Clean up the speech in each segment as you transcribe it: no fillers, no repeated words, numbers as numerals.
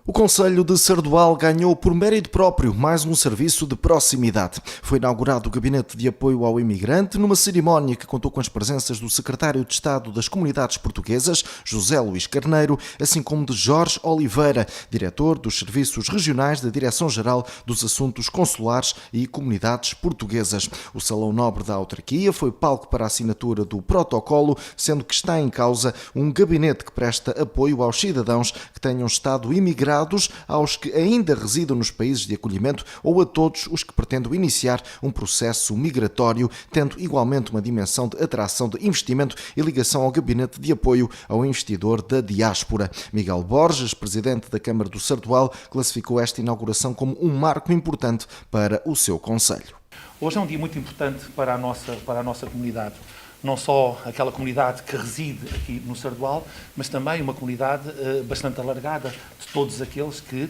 O Concelho de Sardual ganhou por mérito próprio mais um serviço de proximidade. Foi inaugurado o Gabinete de Apoio ao Imigrante numa cerimónia que contou com as presenças do Secretário de Estado das Comunidades Portuguesas, José Luís Carneiro, assim como de Jorge Oliveira, Diretor dos Serviços Regionais da Direção-Geral dos Assuntos Consulares e Comunidades Portuguesas. O Salão Nobre da Autarquia foi palco para a assinatura do protocolo, sendo que está em causa um gabinete que presta apoio aos cidadãos que tenham estado imigrados, aos que ainda residam nos países de acolhimento ou a todos os que pretendem iniciar um processo migratório, tendo igualmente uma dimensão de atração de investimento e ligação ao Gabinete de Apoio ao Investidor da Diáspora. Miguel Borges, presidente da Câmara do Sardual, classificou esta inauguração como um marco importante para o seu concelho. Hoje é um dia muito importante para a nossa comunidade. Não só aquela comunidade que reside aqui no Sardual, mas também uma comunidade bastante alargada de todos aqueles que,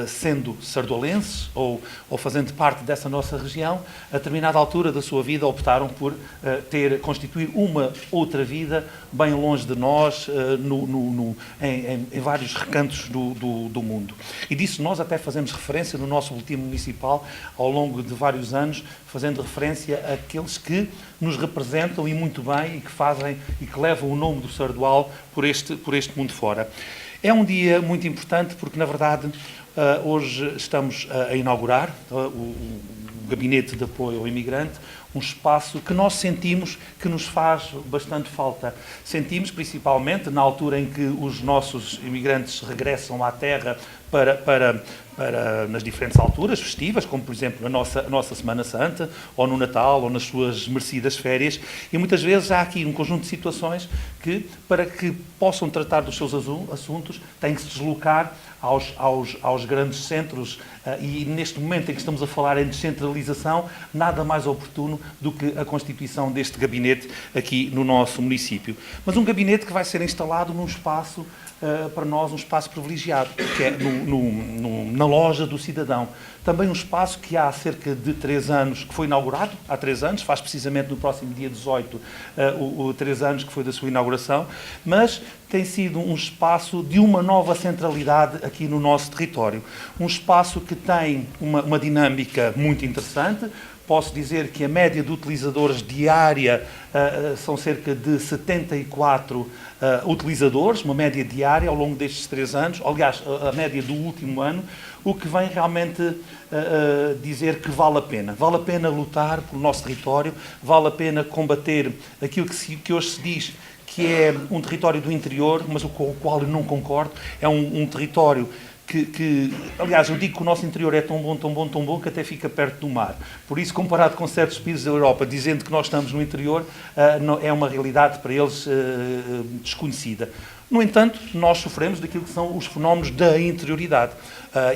sendo sardualenses ou fazendo parte dessa nossa região, a determinada altura da sua vida optaram por constituir uma outra vida bem longe de nós, em vários recantos do mundo. E disso nós até fazemos referência no nosso boletim municipal ao longo de vários anos, fazendo referência àqueles que nos representam e muito bem, e que fazem e que levam o nome do Sardual por este mundo fora. É um dia muito importante porque, na verdade, hoje estamos a inaugurar o Gabinete de Apoio ao Imigrante, um espaço que nós sentimos que nos faz bastante falta. Sentimos, principalmente, na altura em que os nossos imigrantes regressam à terra nas diferentes alturas festivas, como, por exemplo, a nossa Semana Santa, ou no Natal, ou nas suas merecidas férias, e muitas vezes há aqui um conjunto de situações que, para que possam tratar dos seus assuntos, têm que se deslocar aos grandes centros, e neste momento em que estamos a falar em descentralização, nada mais oportuno do que a constituição deste gabinete aqui no nosso município. Mas um gabinete que vai ser instalado num espaço, para nós, um espaço privilegiado, que é na loja do cidadão. Também um espaço que há cerca de 3 anos, que foi inaugurado há 3 anos, faz precisamente no próximo dia 18, 3 anos que foi da sua inauguração, mas tem sido um espaço de uma nova centralidade aqui no nosso território. Um espaço que tem uma dinâmica muito interessante. Posso dizer que a média de utilizadores diária são cerca de 74 utilizadores, uma média diária ao longo destes 3 anos, aliás, a média do último ano, o que vem realmente dizer que vale a pena. Vale a pena lutar pelo nosso território, vale a pena combater aquilo que hoje se diz que é um território do interior, mas com o qual eu não concordo. É um território aliás, eu digo que o nosso interior é tão bom, tão bom, tão bom, que até fica perto do mar. Por isso, comparado com certos países da Europa, dizendo que nós estamos no interior, é uma realidade para eles desconhecida. No entanto, nós sofremos daquilo que são os fenómenos da interioridade.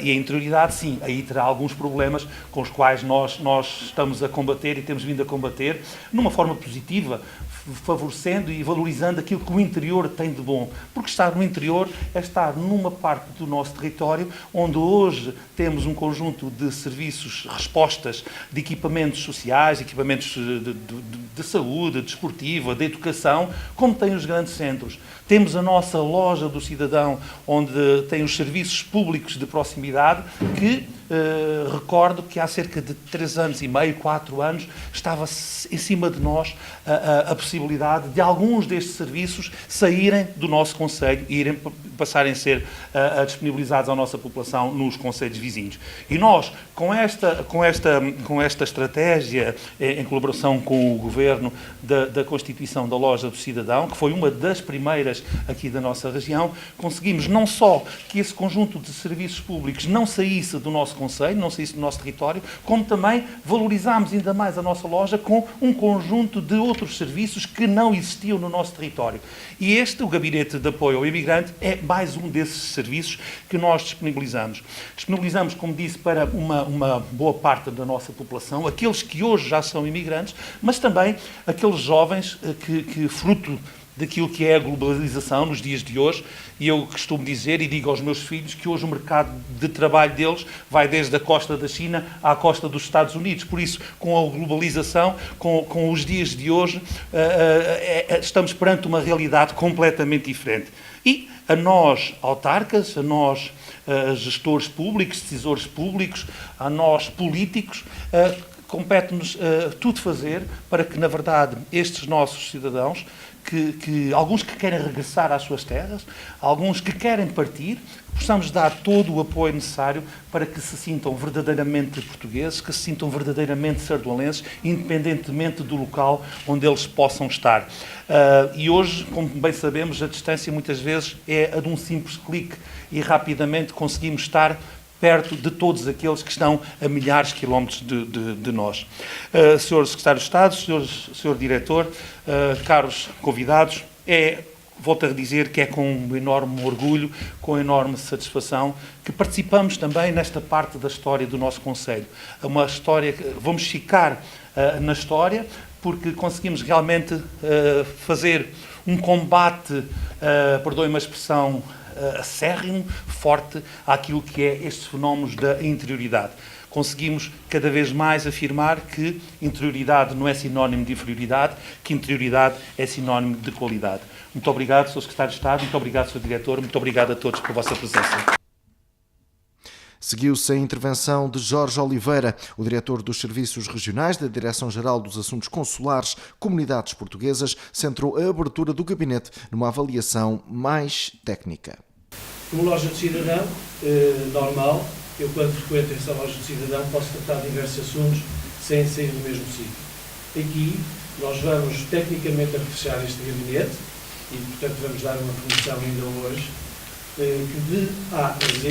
E a interioridade, sim, aí terá alguns problemas com os quais nós estamos a combater e temos vindo a combater, numa forma positiva, favorecendo e valorizando aquilo que o interior tem de bom. Porque estar no interior é estar numa parte do nosso território onde hoje temos um conjunto de serviços, respostas de equipamentos sociais, equipamentos de saúde, desportiva, de educação, como tem os grandes centros. Temos a nossa loja do cidadão, onde tem os serviços públicos de proximidade, que recordo que há cerca de 3 anos e meio, 4 anos, estava em cima de nós a possibilidade de alguns destes serviços saírem do nosso concelho e passarem a ser disponibilizados à nossa população nos concelhos vizinhos. E nós, com esta estratégia, em colaboração com o Governo, da constituição da Loja do Cidadão, que foi uma das primeiras aqui da nossa região, conseguimos não só que esse conjunto de serviços públicos não saísse do nosso concelho, não saísse do nosso território, como também valorizámos ainda mais a nossa loja com um conjunto de outros serviços que não existiam no nosso território. E o Gabinete de Apoio ao Imigrante, é mais um desses serviços que nós disponibilizamos. Disponibilizamos, como disse, para uma boa parte da nossa população, aqueles que hoje já são imigrantes, mas também aqueles jovens que fruto daquilo que é a globalização nos dias de hoje, e eu costumo dizer e digo aos meus filhos que hoje o mercado de trabalho deles vai desde a costa da China à costa dos Estados Unidos. Por isso, com a globalização, com os dias de hoje, estamos perante uma realidade completamente diferente. E a nós, autarcas, a nós, gestores públicos, decisores públicos, a nós políticos, compete-nos tudo fazer para que, na verdade, estes nossos cidadãos, alguns que querem regressar às suas terras, alguns que querem partir, possamos dar todo o apoio necessário para que se sintam verdadeiramente portugueses, que se sintam verdadeiramente sardoalenses, independentemente do local onde eles possam estar. E hoje, como bem sabemos, a distância muitas vezes é a de um simples clique e rapidamente conseguimos estar perto de todos aqueles que estão a milhares de quilómetros de nós. Senhor Secretário de Estado, Senhor Diretor, caros convidados, volto a dizer que é com um enorme orgulho, com enorme satisfação, que participamos também nesta parte da história do nosso Conselho. É uma história que vamos ficar na história, porque conseguimos realmente fazer um combate, perdoem-me a expressão, acérrimo, forte, àquilo que é estes fenómenos da interioridade. Conseguimos cada vez mais afirmar que interioridade não é sinónimo de inferioridade, que interioridade é sinónimo de qualidade. Muito obrigado, Sr. Secretário de Estado, muito obrigado, Sr. Diretor, muito obrigado a todos pela vossa presença. Seguiu-se a intervenção de Jorge Oliveira, o diretor dos Serviços Regionais da Direção-Geral dos Assuntos Consulares, Comunidades Portuguesas, centrou a abertura do gabinete numa avaliação mais técnica. Uma loja de cidadão, normal, eu quando frequento essa loja de cidadão posso tratar de diversos assuntos sem sair do mesmo sítio. Aqui nós vamos tecnicamente a refechar este gabinete e, portanto, vamos dar uma formação ainda hoje, que de A a Z,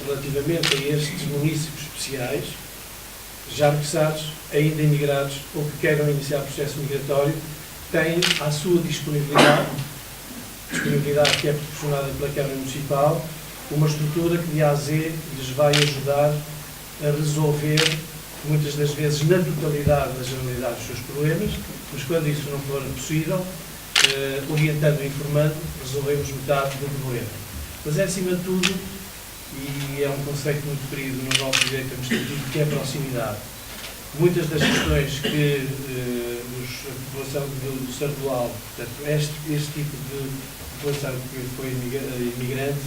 relativamente a estes municípios especiais, já regressados, ainda imigrados ou que queiram iniciar processo migratório, têm à sua disponibilidade que é proporcionada pela Câmara Municipal, uma estrutura que de A a Z lhes vai ajudar a resolver, muitas das vezes na totalidade, na generalidade dos seus problemas, mas quando isso não for possível, orientando e informando, resolvemos metade do problema. Mas é, acima de tudo, e é um conceito muito querido no nosso direito administrativo, que é a proximidade. Muitas das questões que a população do Sardual, portanto, este tipo de população que foi imigrante,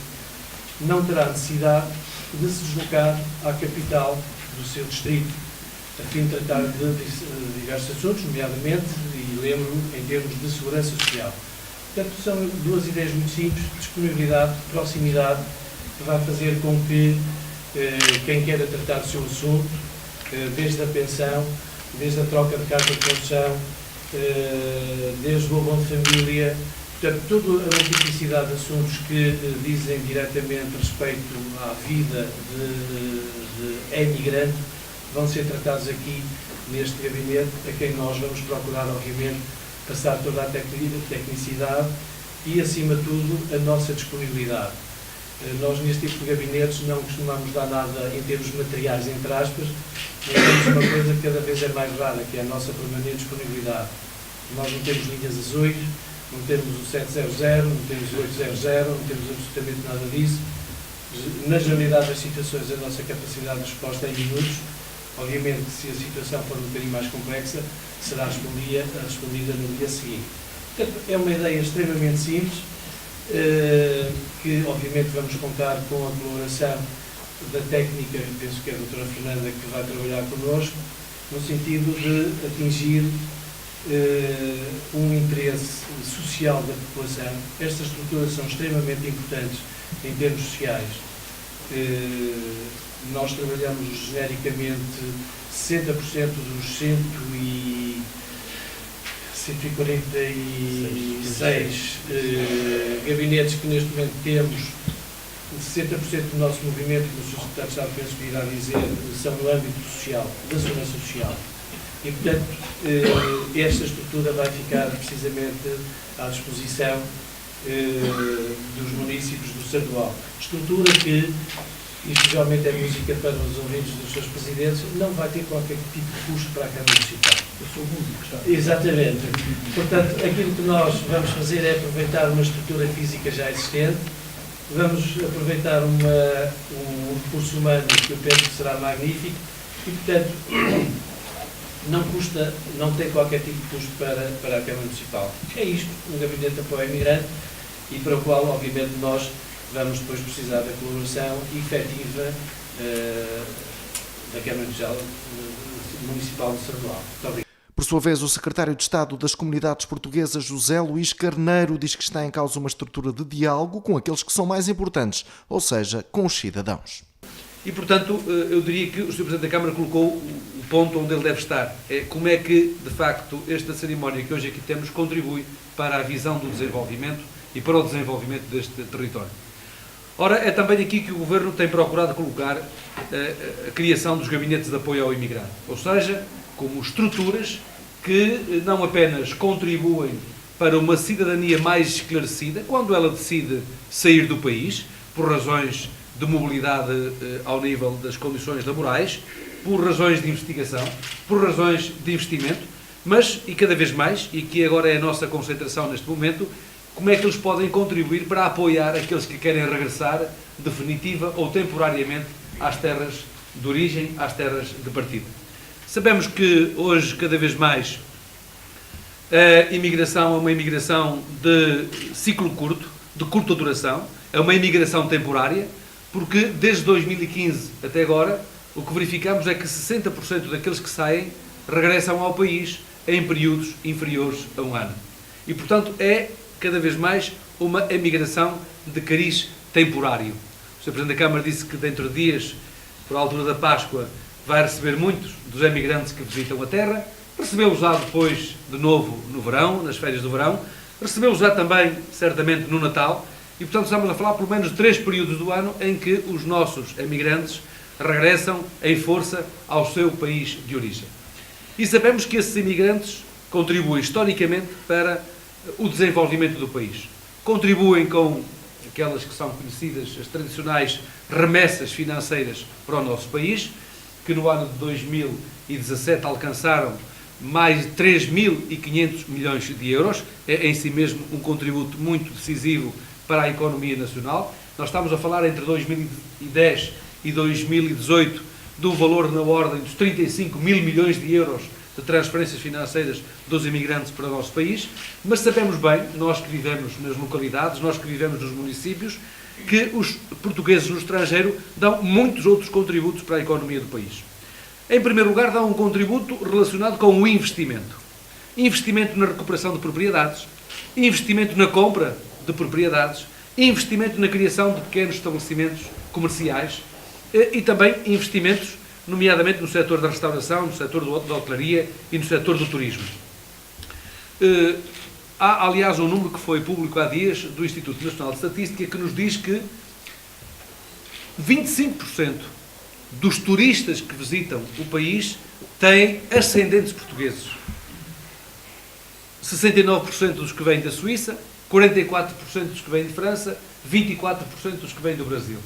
não terá necessidade de se deslocar à capital do seu distrito, a fim de tratar de diversos assuntos, nomeadamente, e lembro, em termos de segurança social. Portanto, são duas ideias muito simples: disponibilidade, proximidade, que vai fazer com que quem queira tratar do seu assunto, desde a pensão, desde a troca de carta de condução, desde o abono de família, portanto, toda a multiplicidade de assuntos que dizem diretamente respeito à vida de emigrante, vão ser tratados aqui neste gabinete, a quem nós vamos procurar, obviamente, passar toda a tecnicidade e, acima de tudo, a nossa disponibilidade. Nós, neste tipo de gabinetes, não costumamos dar nada em termos materiais, entre aspas, mas temos uma coisa que cada vez é mais rara, que é a nossa permanente disponibilidade. Nós não temos linhas azuis, não temos o 700, não temos o 800, não temos absolutamente nada disso. Na generalidade das situações, a nossa capacidade de resposta é em minutos. Obviamente, se a situação for um bocadinho mais complexa, será respondida no dia seguinte. Portanto, é uma ideia extremamente simples, que obviamente vamos contar com a colaboração da técnica, penso que é a doutora Fernanda que vai trabalhar connosco, no sentido de atingir um interesse social da população. Estas estruturas são extremamente importantes em termos sociais. Nós trabalhamos genericamente 60% dos 146 gabinetes que neste momento temos, 60% do nosso movimento, como o Sr. Secretário de Estado penso que irá dizer, são no âmbito social, da segurança social. E, portanto, esta estrutura vai ficar precisamente à disposição dos municípios do Sardual. Estrutura que, isto realmente é música para os ouvidos dos seus presidentes, não vai ter qualquer tipo de custo para a Câmara Municipal. Eu sou músico, está? Exatamente. Portanto, aquilo que nós vamos fazer é aproveitar uma estrutura física já existente, vamos aproveitar um recurso humano que eu penso que será magnífico e, portanto, não tem qualquer tipo de custo para a Câmara Municipal. É isto, um gabinete de apoio imigrante e para o qual, obviamente, nós vamos depois precisar da colaboração efetiva da Câmara Municipal de Sardual. Muito obrigado. Por sua vez, o secretário de Estado das Comunidades Portuguesas, José Luís Carneiro, diz que está em causa uma estrutura de diálogo com aqueles que são mais importantes, ou seja, com os cidadãos. E, portanto, eu diria que o Sr. Presidente da Câmara colocou o ponto onde ele deve estar. É como é que, de facto, esta cerimónia que hoje aqui temos contribui para a visão do desenvolvimento e para o desenvolvimento deste território. Ora, é também aqui que o Governo tem procurado colocar a criação dos gabinetes de apoio ao imigrante, ou seja, como estruturas que não apenas contribuem para uma cidadania mais esclarecida, quando ela decide sair do país, por razões de mobilidade ao nível das condições laborais, por razões de investigação, por razões de investimento, mas, e cada vez mais, e que agora é a nossa concentração neste momento, como é que eles podem contribuir para apoiar aqueles que querem regressar definitiva ou temporariamente às terras de origem, às terras de partida. Sabemos que hoje, cada vez mais, a imigração é uma imigração de ciclo curto, de curta duração, é uma imigração temporária, porque desde 2015 até agora, o que verificamos é que 60% daqueles que saem regressam ao país em períodos inferiores a um ano. E, portanto, é cada vez mais uma imigração de cariz temporário. O Sr. Presidente da Câmara disse que dentro de dias, por altura da Páscoa, vai receber muitos dos emigrantes que visitam a terra, recebeu-os já depois, de novo, no verão, nas férias do verão, recebeu-os já também, certamente, no Natal, e, portanto, estamos a falar pelo menos de 3 períodos do ano em que os nossos emigrantes regressam em força ao seu país de origem. E sabemos que esses imigrantes contribuem historicamente para o desenvolvimento do país. Contribuem com aquelas que são conhecidas, as tradicionais remessas financeiras para o nosso país, que no ano de 2017 alcançaram mais de 3.500 milhões de euros. É em si mesmo um contributo muito decisivo para a economia nacional. Nós estamos a falar entre 2010 e 2018 do valor na ordem dos 35 mil milhões de euros de transferências financeiras dos imigrantes para o nosso país, mas sabemos bem, nós que vivemos nas localidades, nós que vivemos nos municípios, que os portugueses no estrangeiro dão muitos outros contributos para a economia do país. Em primeiro lugar, dão um contributo relacionado com o investimento. Investimento na recuperação de propriedades, investimento na compra de propriedades, investimento na criação de pequenos estabelecimentos comerciais e também investimentos, nomeadamente no setor da restauração, no setor da hotelaria e no setor do turismo. Há, aliás, um número que foi público há dias do Instituto Nacional de Estatística que nos diz que 25% dos turistas que visitam o país têm ascendentes portugueses. 69% dos que vêm da Suíça, 44% dos que vêm de França, 24% dos que vêm do Brasil.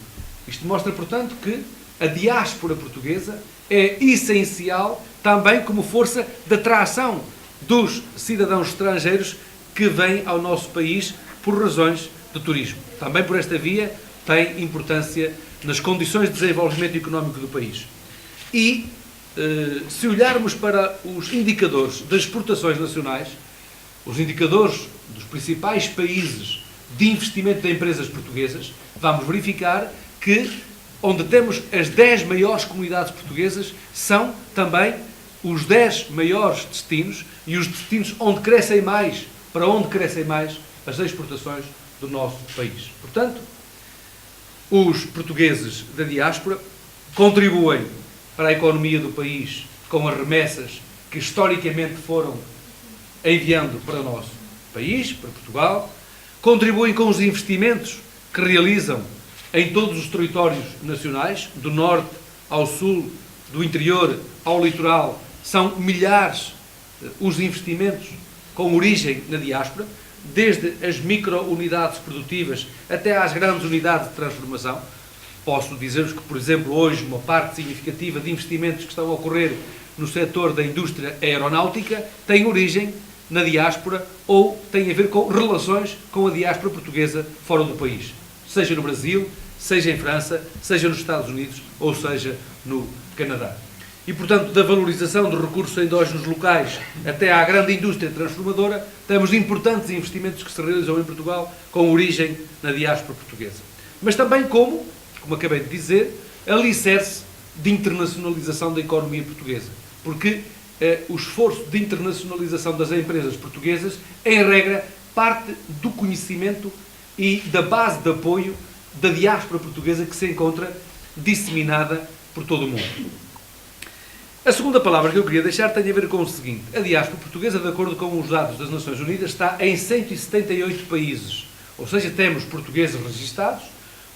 Isto mostra, portanto, que a diáspora portuguesa é essencial também como força de atração dos cidadãos estrangeiros que vêm ao nosso país por razões de turismo. Também por esta via tem importância nas condições de desenvolvimento económico do país. E, se olharmos para os indicadores das exportações nacionais, os indicadores dos principais países de investimento de empresas portuguesas, vamos verificar que onde temos as 10 maiores comunidades portuguesas são também os 10 maiores destinos e os destinos onde crescem mais, para onde crescem mais as exportações do nosso país. Portanto, os portugueses da diáspora contribuem para a economia do país com as remessas que historicamente foram enviando para o nosso país, para Portugal, contribuem com os investimentos que realizam em todos os territórios nacionais, do norte ao sul, do interior ao litoral, são milhares os investimentos com origem na diáspora, desde as micro-unidades produtivas até às grandes unidades de transformação. Posso dizer-vos que, por exemplo, hoje uma parte significativa de investimentos que estão a ocorrer no setor da indústria aeronáutica tem origem na diáspora ou tem a ver com relações com a diáspora portuguesa fora do país, seja no Brasil, seja em França, seja nos Estados Unidos ou seja no Canadá. E, portanto, da valorização dos recursos endógenos locais até à grande indústria transformadora, temos importantes investimentos que se realizam em Portugal com origem na diáspora portuguesa. mas também como acabei de dizer, alicerce de internacionalização da economia portuguesa. Porque o esforço de internacionalização das empresas portuguesas, em regra, parte do conhecimento e da base de apoio da diáspora portuguesa que se encontra disseminada por todo o mundo. A segunda palavra que eu queria deixar tem a ver com o seguinte. A diáspora portuguesa, de acordo com os dados das Nações Unidas, está em 178 países. Ou seja, temos portugueses registados,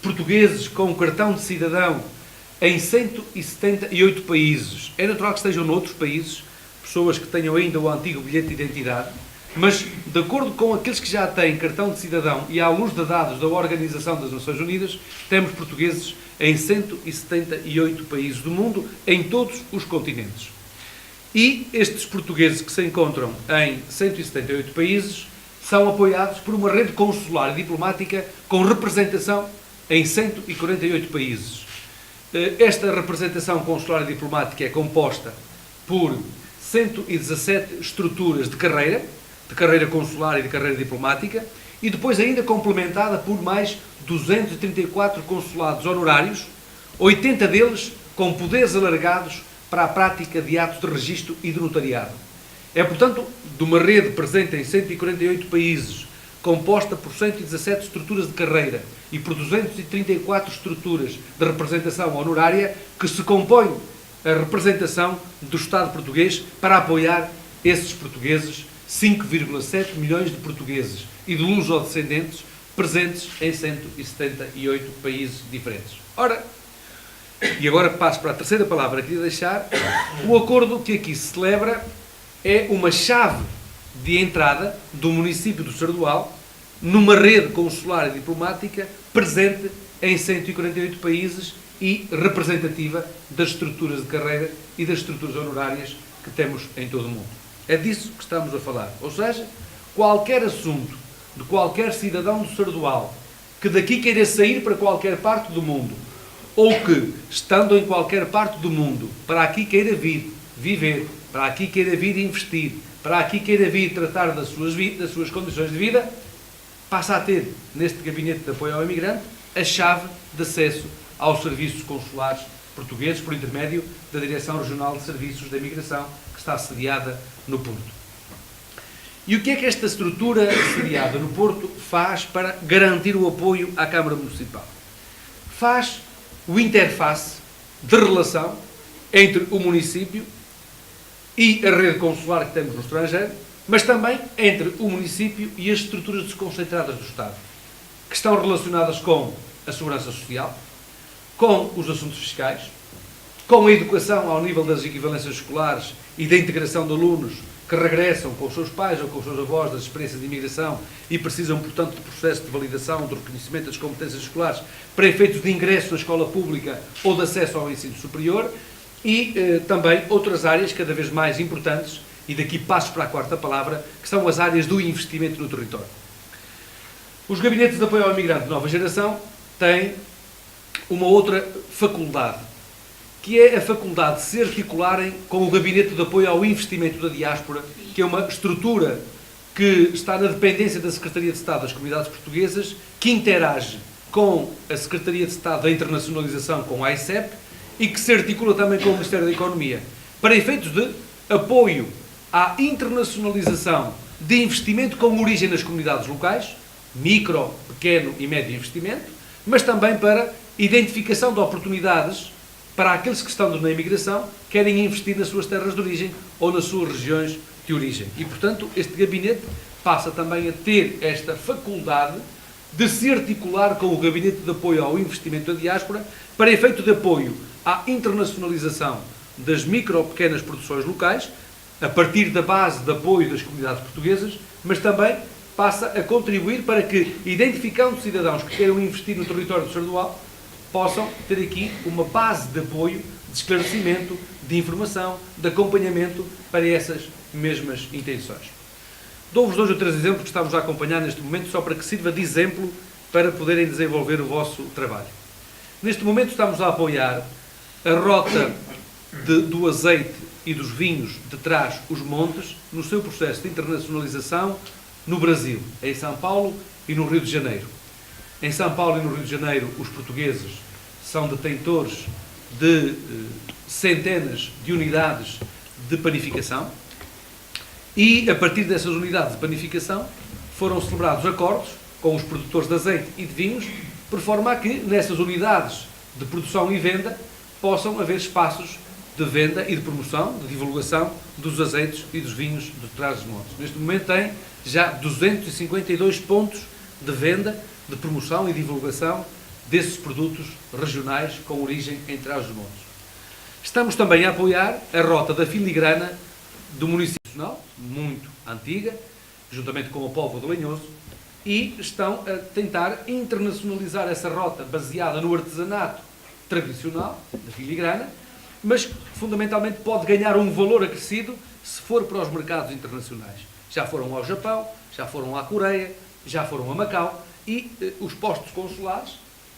portugueses com cartão de cidadão em 178 países. É natural que estejam noutros países, pessoas que tenham ainda o antigo bilhete de identidade, mas, de acordo com aqueles que já têm cartão de cidadão e à luz de dados da Organização das Nações Unidas, temos portugueses em 178 países do mundo, em todos os continentes. E estes portugueses que se encontram em 178 países são apoiados por uma rede consular e diplomática com representação em 148 países. Esta representação consular e diplomática é composta por 117 estruturas de carreira consular e de carreira diplomática, e depois ainda complementada por mais 234 consulados honorários, 80 deles com poderes alargados para a prática de atos de registro e de notariado. É, portanto, de uma rede presente em 148 países, composta por 117 estruturas de carreira e por 234 estruturas de representação honorária, que se compõe a representação do Estado português para apoiar esses portugueses, 5,7 milhões de portugueses e de lusodescendentes presentes em 178 países diferentes. Ora, e agora passo para a terceira palavra que queria deixar, o acordo que aqui se celebra é uma chave de entrada do município do Sardual numa rede consular e diplomática presente em 148 países e representativa das estruturas de carreira e das estruturas honorárias que temos em todo o mundo. É disso que estamos a falar. Ou seja, qualquer assunto de qualquer cidadão do Sardual que daqui queira sair para qualquer parte do mundo, ou que, estando em qualquer parte do mundo, para aqui queira vir viver, para aqui queira vir investir, para aqui queira vir tratar das suas condições de vida, passa a ter, neste Gabinete de Apoio ao Imigrante, a chave de acesso aos serviços consulares portugueses por intermédio da Direção Regional de Serviços da Imigração, que está sediada no Porto. E o que é que esta estrutura sediada no Porto faz para garantir o apoio à Câmara Municipal? Faz o interface de relação entre o município e a rede consular que temos no estrangeiro, mas também entre o município e as estruturas desconcentradas do Estado, que estão relacionadas com a segurança social, com os assuntos fiscais, com a educação ao nível das equivalências escolares e da integração de alunos que regressam com os seus pais ou com os seus avós das experiências de imigração e precisam, portanto, de processo de validação, de reconhecimento das competências escolares para efeitos de ingresso na escola pública ou de acesso ao ensino superior e também outras áreas cada vez mais importantes, e daqui passo para a quarta palavra, que são as áreas do investimento no território. Os gabinetes de apoio ao imigrante de nova geração têm uma outra faculdade, que é a faculdade de se articularem com o Gabinete de Apoio ao Investimento da Diáspora, que é uma estrutura que está na dependência da Secretaria de Estado das Comunidades Portuguesas, que interage com a Secretaria de Estado da Internacionalização, com a ICEP, e que se articula também com o Ministério da Economia, para efeitos de apoio à internacionalização de investimento com origem nas comunidades locais, micro, pequeno e médio investimento, mas também para identificação de oportunidades para aqueles que estão na imigração, querem investir nas suas terras de origem ou nas suas regiões de origem. E, portanto, este gabinete passa também a ter esta faculdade de se articular com o Gabinete de Apoio ao Investimento da Diáspora para efeito de apoio à internacionalização das micro, pequenas produções locais, a partir da base de apoio das comunidades portuguesas, mas também passa a contribuir para que, identificando cidadãos que queiram investir no território do Sardual, possam ter aqui uma base de apoio, de esclarecimento, de informação, de acompanhamento para essas mesmas intenções. Dou-vos 2 ou 3 exemplos que estamos a acompanhar neste momento, só para que sirva de exemplo para poderem desenvolver o vosso trabalho. Neste momento estamos a apoiar a rota do azeite e dos vinhos de Trás-os-Montes no seu processo de internacionalização no Brasil, em São Paulo e no Rio de Janeiro. Em São Paulo e no Rio de Janeiro, os portugueses são detentores de centenas de unidades de panificação e, a partir dessas unidades de panificação, foram celebrados acordos com os produtores de azeite e de vinhos, por forma a que, nessas unidades de produção e venda, possam haver espaços de venda e de promoção, de divulgação dos azeites e dos vinhos de Trás-os-Montes. Neste momento tem já 252 pontos de venda, de promoção e divulgação desses produtos regionais com origem em Trás-os-Montes. Estamos também a apoiar a rota da filigrana do município nacional, muito antiga, juntamente com o povo de Lanhoso, e estão a tentar internacionalizar essa rota baseada no artesanato tradicional da filigrana, mas que fundamentalmente pode ganhar um valor acrescido se for para os mercados internacionais. Já foram ao Japão, já foram à Coreia, já foram a Macau, e os postos consulares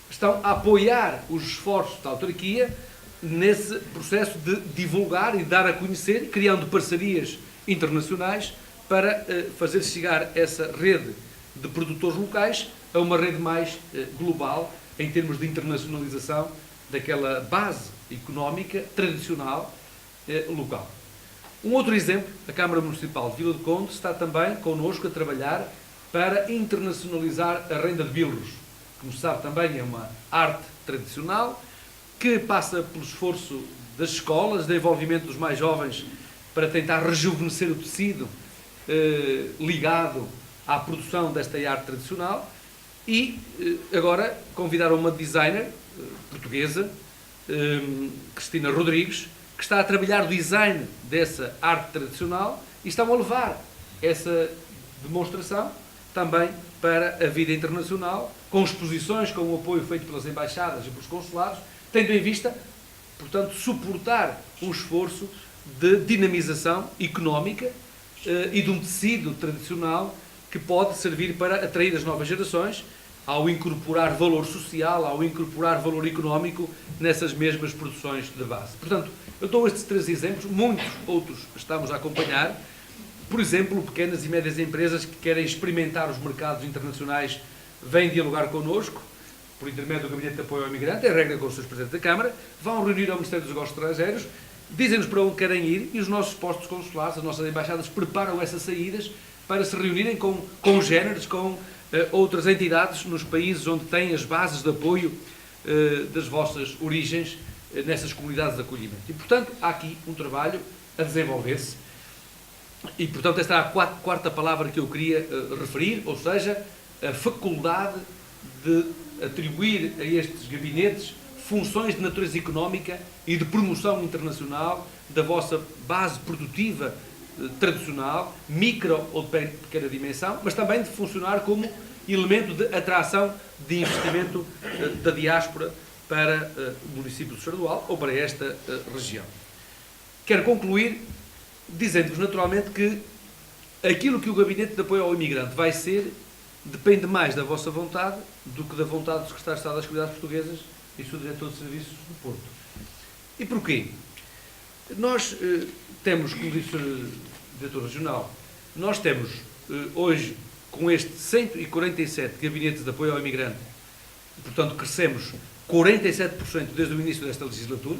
estão a apoiar os esforços da autarquia nesse processo de divulgar e dar a conhecer, criando parcerias internacionais para fazer chegar essa rede de produtores locais a uma rede mais global em termos de internacionalização daquela base económica tradicional local. Um outro exemplo, a Câmara Municipal de Vila do Conde está também connosco a trabalhar para internacionalizar a renda de bilros. Como se sabe, também é uma arte tradicional que passa pelo esforço das escolas, do envolvimento dos mais jovens para tentar rejuvenescer o tecido ligado à produção desta arte tradicional e agora convidaram uma designer portuguesa, Cristina Rodrigues, que está a trabalhar o design dessa arte tradicional e estão a levar essa demonstração também para a vida internacional, com exposições, com o apoio feito pelas embaixadas e pelos consulados, tendo em vista, portanto, suportar um esforço de dinamização económica e de um tecido tradicional que pode servir para atrair as novas gerações ao incorporar valor social, ao incorporar valor económico nessas mesmas produções de base. Portanto, eu dou estes 3 exemplos, muitos outros estamos a acompanhar. Por exemplo, pequenas e médias empresas que querem experimentar os mercados internacionais vêm dialogar connosco, por intermédio do Gabinete de Apoio ao Imigrante, é regra com os seus presidentes da Câmara, vão reunir ao Ministério dos Negócios Estrangeiros, dizem-nos para onde querem ir e os nossos postos consulares, as nossas embaixadas, preparam essas saídas para se reunirem com congéneres, com outras entidades nos países onde têm as bases de apoio das vossas origens nessas comunidades de acolhimento. E, portanto, há aqui um trabalho a desenvolver-se. E, portanto, esta é a quarta palavra que eu queria referir, ou seja, a faculdade de atribuir a estes gabinetes funções de natureza económica e de promoção internacional da vossa base produtiva tradicional, micro ou de pequena dimensão, mas também de funcionar como elemento de atração de investimento da diáspora para o município de Sardual ou para esta região. Quero concluir dizendo-vos naturalmente que aquilo que o Gabinete de Apoio ao Imigrante vai ser depende mais da vossa vontade do que da vontade do Secretário de Estado das Comunidades Portuguesas e do seu Diretor de Serviços do Porto. E porquê? Nós temos, como disse o Diretor Regional, nós temos hoje, com este 147 gabinetes de apoio ao imigrante, portanto crescemos 47% desde o início desta legislatura.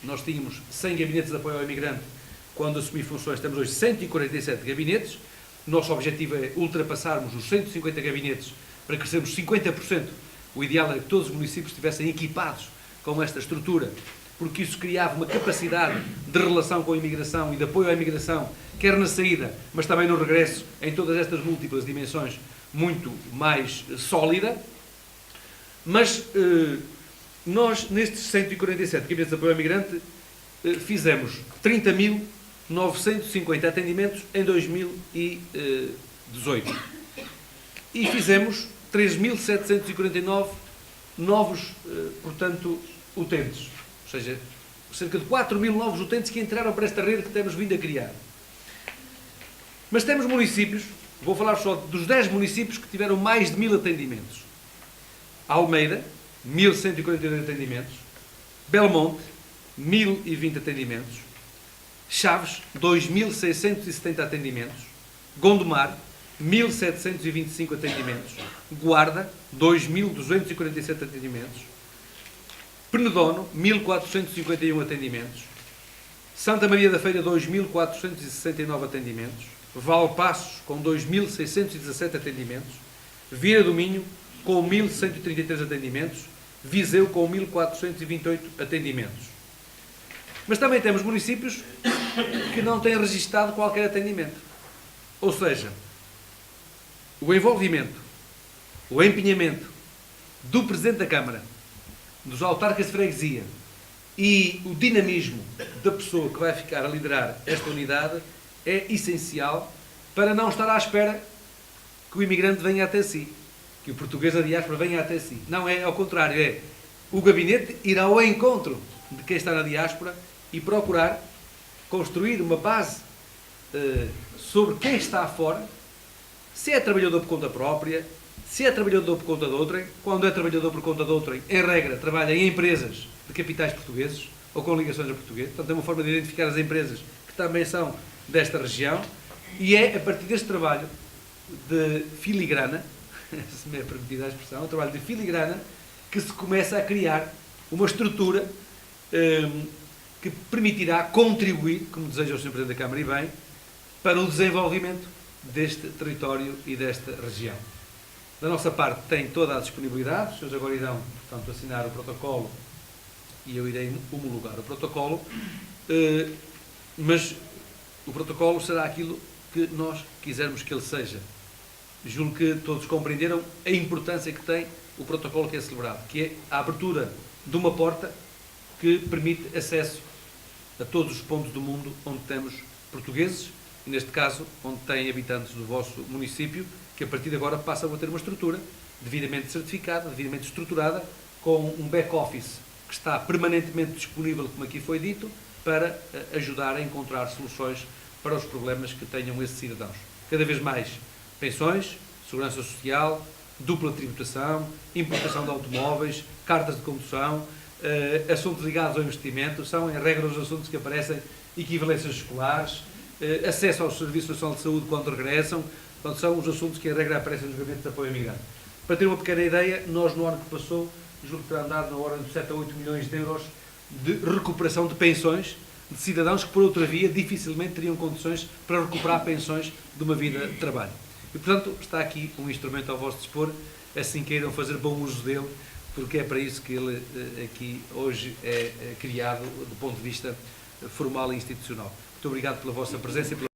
Nós tínhamos 100 gabinetes de apoio ao imigrante quando assumi funções, temos hoje 147 gabinetes. O nosso objetivo é ultrapassarmos os 150 gabinetes para crescermos 50%. O ideal era que todos os municípios estivessem equipados com esta estrutura, porque isso criava uma capacidade de relação com a imigração e de apoio à imigração, quer na saída, mas também no regresso, em todas estas múltiplas dimensões, muito mais sólida. Mas nós, nestes 147 gabinetes de apoio ao imigrante, fizemos 30.950 atendimentos em 2018 e fizemos 3.749 novos, portanto, utentes. Ou seja, cerca de 4.000 novos utentes que entraram para esta rede que temos vindo a criar. Mas temos municípios, vou falar só dos 10 municípios que tiveram mais de 1.000 atendimentos. Almeida, 1.148 atendimentos. Belmonte, 1.020 atendimentos. Chaves, 2.670 atendimentos. Gondomar, 1.725 atendimentos. Guarda, 2.247 atendimentos. Penedono, 1.451 atendimentos. Santa Maria da Feira, 2.469 atendimentos. Valpaços, com 2.617 atendimentos. Vieira do Minho, com 1.133 atendimentos. Viseu, com 1.428 atendimentos. Mas também temos municípios que não têm registado qualquer atendimento. Ou seja, o envolvimento, o empenhamento do Presidente da Câmara, dos autarcas de freguesia e o dinamismo da pessoa que vai ficar a liderar esta unidade é essencial para não estar à espera que o imigrante venha até si, que o português da diáspora venha até si. Não é ao contrário, é o gabinete ir ao encontro de quem está na diáspora e procurar construir uma base sobre quem está fora, se é trabalhador por conta própria, se é trabalhador por conta de outrem. Quando é trabalhador por conta de outrem, em regra, trabalha em empresas de capitais portugueses ou com ligações a português. Portanto, é uma forma de identificar as empresas que também são desta região, e é a partir deste trabalho de filigrana, se me é permitida a expressão, um trabalho de filigrana, que se começa a criar uma estrutura que permitirá contribuir, como deseja o Sr. Presidente da Câmara e bem, para o desenvolvimento deste território e desta região. Da nossa parte tem toda a disponibilidade, os senhores agora irão, portanto, assinar o protocolo e eu irei homologar o protocolo, mas o protocolo será aquilo que nós quisermos que ele seja. Julgo que todos compreenderam a importância que tem o protocolo que é celebrado, que é a abertura de uma porta que permite acesso a todos os pontos do mundo onde temos portugueses, e neste caso, onde têm habitantes do vosso município, que a partir de agora passam a ter uma estrutura devidamente certificada, devidamente estruturada, com um back-office que está permanentemente disponível, como aqui foi dito, para ajudar a encontrar soluções para os problemas que tenham esses cidadãos. Cada vez mais pensões, segurança social, dupla tributação, importação de automóveis, cartas de condução, assuntos ligados ao investimento, são, em regra, os assuntos que aparecem, equivalências escolares, acesso ao Serviço Nacional de Saúde quando regressam. Portanto, são os assuntos que, em regra, aparecem nos gabinetes de apoio ao imigrante. Para ter uma pequena ideia, nós, no ano que passou, julgo que terá andado na ordem de 7 a 8 milhões de euros de recuperação de pensões de cidadãos que, por outra via, dificilmente teriam condições para recuperar pensões de uma vida de trabalho. E, portanto, está aqui um instrumento ao vosso dispor, assim queiram fazer bom uso dele, porque é para isso que ele aqui hoje é criado do ponto de vista formal e institucional. Muito obrigado pela vossa presença e pela